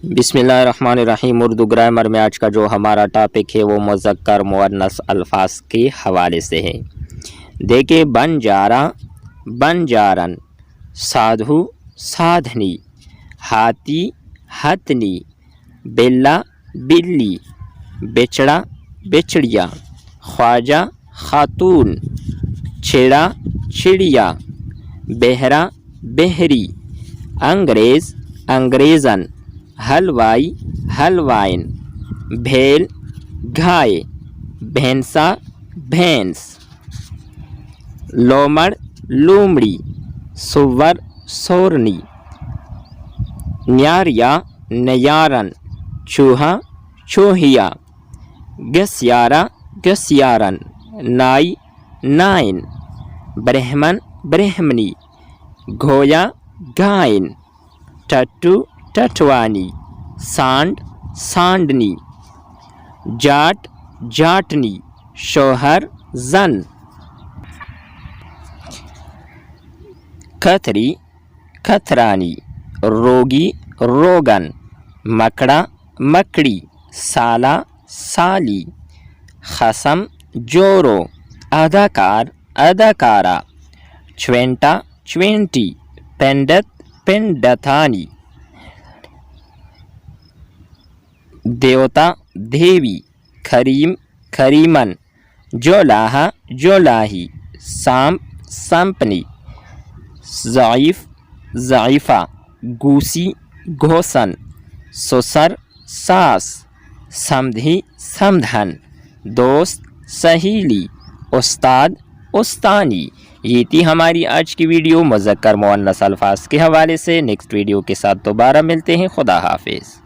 بسم اللہ الرحمن الرحیم۔ اردو گرامر میں آج کا جو ہمارا ٹاپک ہے وہ مذکر مؤنث الفاظ کے حوالے سے ہے۔ دیکھیں، بنجارا بنجارن، سادھو سادھنی، ہاتھی ہتنی، بلا بلی، بچڑا بچڑیا، خواجہ خاتون، چھڑا چڑیا، بہرا بہری، انگریز انگریزن، حلوائی حلوائن، بھیل گھائے، بھینسا بھینس، لومڑ لومڑی، سور سورنی، نیاریا نیارن، چوہا چوہیا، گسیارا گسیارن، نائی نائن، برہمن برہمنی، گھویا گائن، ٹٹو ٹٹوانی، سانڈ سانڈنی، جاٹ جاٹنی، شوہر زن، کھتری کھترانی، روگی روگن، مکڑا مکڑی، سالا سالی، خصم جورو، اداکار اداکارہ، چوینٹا چوینٹی، پنڈت پنڈتانی، دیوتا دیوی، کریم کریمن، جولاہا جولاہی، سانپ سمپنی، ضعیف ضعیفہ، گوسی گھوسن، سسر ساس، سمدھی سمدھن، دوست سہیلی، استاد استانی۔ یہ تھی ہماری آج کی ویڈیو مذکر مؤنث الفاظ کے حوالے سے۔ نیکسٹ ویڈیو کے ساتھ دوبارہ ملتے ہیں۔ خدا حافظ۔